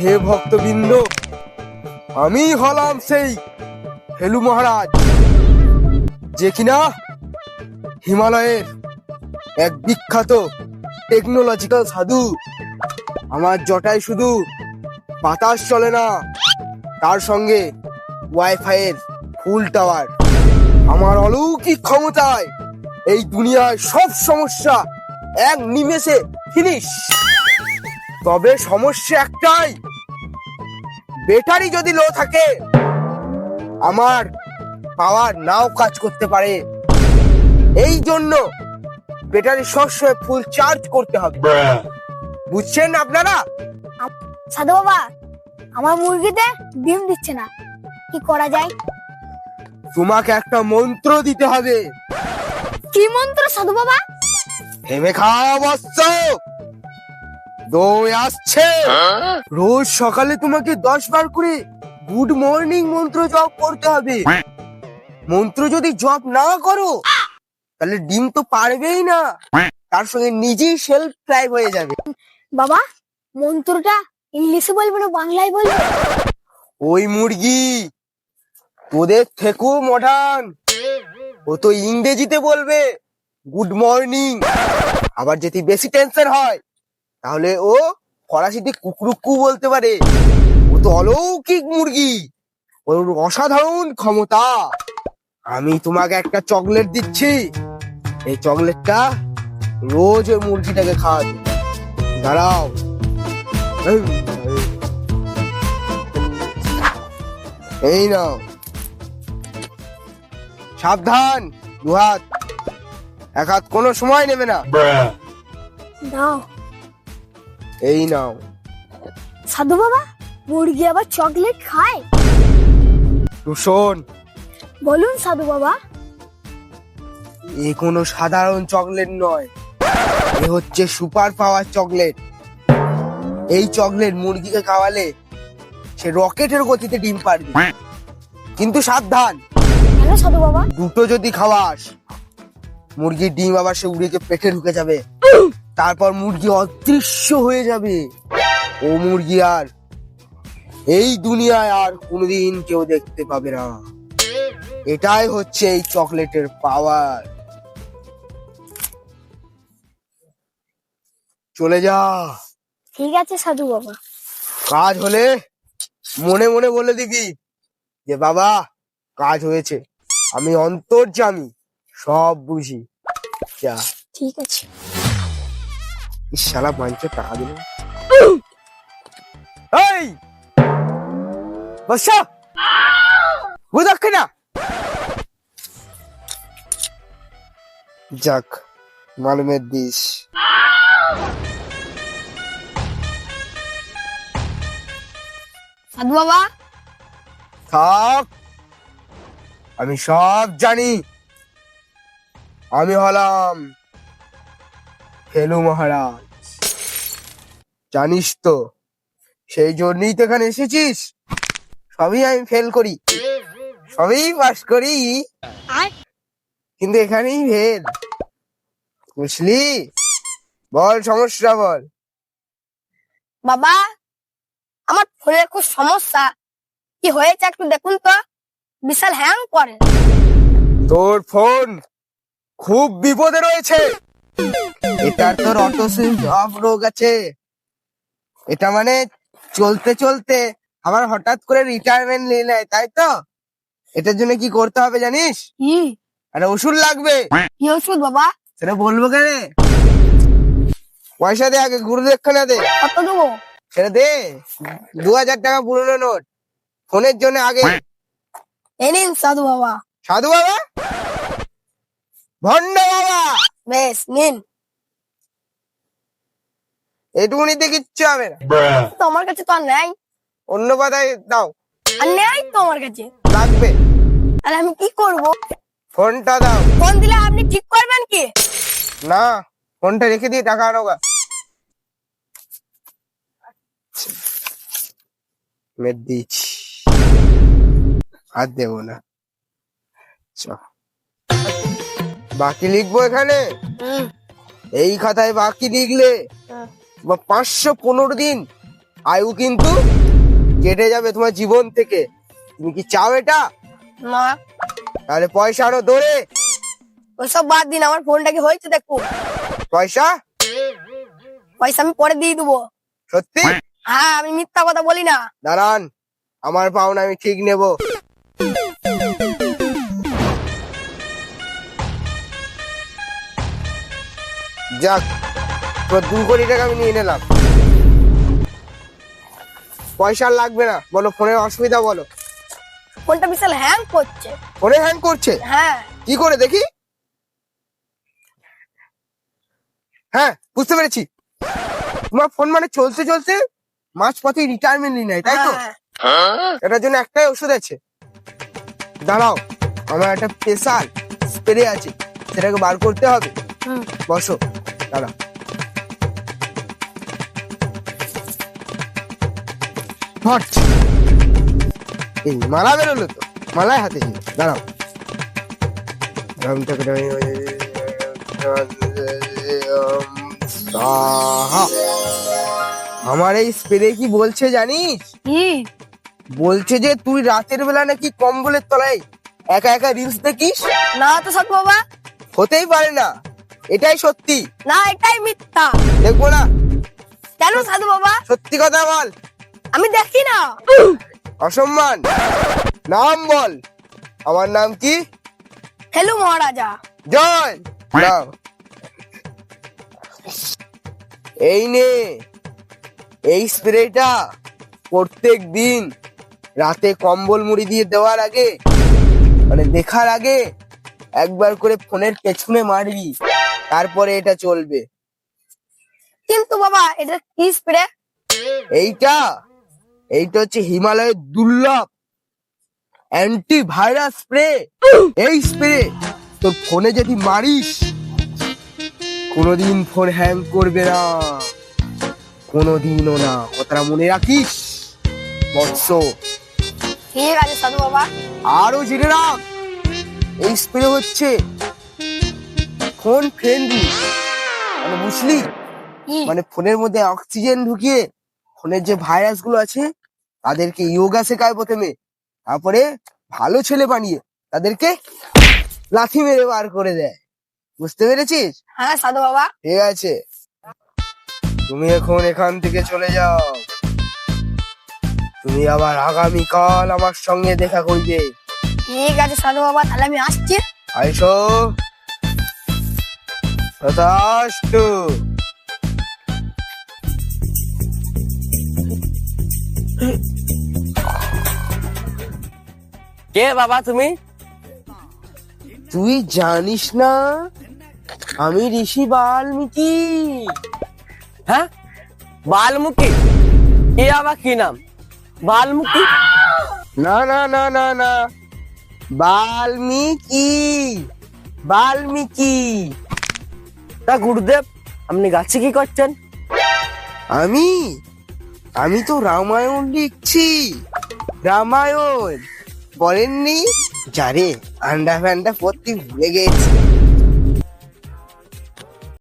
হে ভক্তবৃন্দ, আমি হলাম সেই ফেলু মহারাজ, যে কিনা হিমালয়ের এক বিখ্যাত টেকনোলজিক্যাল সাধু। আমার জটায় শুধু বাতাস চলে না, তার সঙ্গে ওয়াইফাই এর ফুল টাওয়ার। আমার অলৌকিক ক্ষমতায় এই দুনিয়ায় সব সমস্যা এক নিমেষে ফিনিশ। তবে সমস্যা একটাই, ব্যাটারি যদি লো থাকে আমার পাওয়ার নাও কাজ করতে পারে। এই জন্য ব্যাটারি সবসময় ফুল চার্জ করতে হবে, বুঝছেন আপনারা? সাধু বাবা, আমার মুরগিতে ডিম দিচ্ছে না, কি করা যায়? তোমাকে একটা মন্ত্র দিতে হবে। কি মন্ত্র সাধু বাবা? থেমে খাওয়া বৎস, দই আসছে। রোজ সকালে তোমাকে 10 বার করে গুড মর্নিং মন্ত্র জপ করতে হবে। মন্ত্র যদি জপ না করো তাহলে ডিম তো পারবেই না, তার সঙ্গে নিজেই সেলফ ড্রাইভ হয়ে যাবে। বাবা, মন্ত্রটা ইংলিশে বলবে না বাংলায় বলবে? ওই মুরগি তোদের থেকেও মডার্ন, ও তো ইংরেজিতে বলবে গুড মর্নিং। আবার যদি বেশি টেনশন হয় তাহলে ও ফরাসিতে কুকুরুকু বলতে পারে। ও তো অলৌকিক মুরগি, ওর অসাধারণ ক্ষমতা। আমি তোমাকে একটা চকলেট দিচ্ছি, এই চকলেটটা রোজ ওই মুরগিটাকে খাওয়াবে। দাঁড়াও, এই নাও, সাবধান, 2 হাত, 1 হাত কোনো সময় নেবে না। দাও। এই নাও। সাধু বাবা, মুরগি আবার চকলেট খায়? শোন, বলুন সাধু বাবা। এ কোনো সাধারণ চকলেট নয়, এ হচ্ছে সুপার পাওয়ার চকলেট। এই চকলেট মুরগিকে খাওয়ালে সে রকেটের গতিতে ডিম পারবে। কিন্তু সাবধান, কেন সাধু বাবা? দুটো যদি খাওয়াস মুরগির ডিম আবার সে উড়ে গিয়ে পেটে ঢুকে যাবে, তারপর মুরগি অদৃশ্য হয়ে যাবে। ও মুরগি আর এই দুনিয়ায় আর কোনোদিন কেউ দেখতে পাবে না। এটাই হচ্ছে এই চকলেটের পাওয়ার। চলে যা। ঠিক আছে সাধু বাবা। কাজ হলে মনে মনে বলে দিবি যে বাবা কাজ হয়েছে, আমি অন্তর্যামী, সব বুঝি। যা। ঠিক আছে। শালা বাঞ্চে টাকা দিল। এই বসা, বুঝাচ্ছে না। যাক, মালুমের দিস। সাধু বাবা, থাক, আমি সব জানি। আমি হলাম ফেলু মহারাজ, জানিস তো, সেই জন্যই তো এখানে এসেছিস। সবই আমি ফেল করি, সবই পাস করি, কিন্তু এখানেই ফেল, বুঝলি? বল সমস্যা বল। বাবা, আমার ফোনের খুব সমস্যা, কি হয়েছে একটু দেখুন তো, বিশাল হ্যাং করে। তোর ফোন খুব বিপদে রয়েছে। এটার তোর অটো সুইচ অফ রোগ আছে। এটা মানে চলতে চলতে আবার হঠাৎ করে রিটায়ারমেন্ট নিয়ে নেয়, তাই তো? এটার জন্য কি করতে হবে জানিস? কি? একটা ওষুধ লাগবে। কি ওষুধ বাবা? সেটা বলবো কেন? পয়সা দে, আগে গুরুদেক্ষণা দে। কত দেবো? সেটা দে, 2000 টাকা পুরনো নোট, ফোনের জন্য আগে। এই নিন সাধু বাবা। সাধু বাবা? ভণ্ড বাবা? বেশ নিন। এটুকুনিতে কিচ্ছু হবে না। তো আমার কাছে তো আর নেই। অন্য কথায় দাও। আর নেই তো আমার কাছে। লাগবে। তাহলে আমি কি করব? ফোনটা দাও। ফোন দিলে আপনি ঠিক করবেন কি? না, ফোনটা রেখে দিয়ে টাকা আনো গা। মেদ দিচ্ছি, আর দেবো না। বাকি লিখবো এখানে, এই খাতায় বাকি লিখলে 515 দিন আয়ু কিন্তু কেটে যাবে তোমার জীবন থেকে। তুমি কি চাও এটা? না, তাহলে পয়সা আরো দৌড়ে। ওইসব বাদ দিন, আমার ফোনটা কি হয়েছে দেখুন। পয়সা পয়সা আমি পরে দিয়ে দেবো। সত্যি? হ্যাঁ, আমি মিথ্যা কথা বলি না। দাঁড়ান, আমার পাওনা আমি ঠিক নেব। যাক, তো 2 কোটি টাকা আমি নিয়ে নিলাম। পয়সা আর লাগবে না। বলো ফোনের অসুবিধা বলো। ফোনটা বিশাল হ্যাং করছে। ফোনে হ্যাং করছে? হ্যাঁ। কি করে দেখি? হ্যাঁ, বুঝতে পেরেছি। তোমার ফোন মানে চলতে চলতে মাঝপথে রিটায়ারমেন্ট নিয়ে নেয়, তাই তো? হ্যাঁ। এটার জন্য একটাই ওষুধ আছে। দাঁড়াও, আমার একটা স্পেশাল স্প্রে আছে, সেটাকে বার করতে হবে। হুম। বসো, দাঁড়াও। হট। এই মালা বেরোলো তো, মালায় হাতে নিয়ে দাঁড়াও। আহা! আমার এই স্প্রে কি বলছে জানিস? কি? বলছে যে তুই রাতের বেলা নাকি কম্বলের তলায় একা একা রিলস দেখিস। না তো সাধু বাবা। হতেই পারে না, এটাই সত্যি। না, এটাই মিথ্যা। দেখবো না? কেন সাধু বাবা? সত্যি কথা বল। আমি দেখি না। অসম্মান। নাম বল। আমার নাম কি? হেলু মহারাজা। জয়। নাও। এই নে, এই স্প্রেটা প্রত্যেক দিন রাতে কম্বল মুড়ি দিয়ে দেওয়ার আগে, মানে দেখার আগে একবার করে ফোনের পেছনে মারবি, তারপরে এটা চলবে। কিন্তু বাবা, এটা কি স্প্রে? এইটা এইটা হচ্ছে হিমালয়ের দুর্লভ অ্যান্টি ভাইরাস স্প্রে। এই স্প্রে তোর ফোনে যদি মারিস, কোনোদিন ফোন হ্যাং করবে না, কোনোদিনও না। কথাটা মনে রাখিস বৎস। ঠিক আছে সাধু বাবা। আরো জেনে রাখ, এই স্প্রে হচ্ছে ফোন ফ্রেন্ডলি, মানে বুঝলি? কি? মানে ফোনের মধ্যে অক্সিজেন ঢুকিয়ে ফোনের যে ভাইরাস গুলো আছে তাদেরকে যোগা শেখায় প্রথমে, তারপরে ভালো ছেলে বানিয়ে তাদেরকে লাথি মেরে বার করে দেয়। বুঝতে পেরেছিস? হ্যাঁ সাধু বাবা। ঠিক আছে, তুমি এখন এখান থেকে চলে যাও। তুমি আবার আগামীকাল আমার সঙ্গে দেখা করবে। ঠিক আছে সাধু বাবা, তাহলে আমি আসছি। আইসো। তথাস্তু। কে বাবা তুমি? তুই জানিস না আমি ঋষি বাল্মীকি? হ্যাঁ, বালমুখী? এ আবার কি নাম? বালমুখী? না না না না না, বাল্মীকি, বাল্মীকি। তা গুরুদেব, আপনি গাছে কি করছেন? আমি আমি তো রামায়ণ লিখছি। রামায়ণ বলেননি? যারে আন্ডা ফ্যান্ডা পড়তে ভুলে গেছি।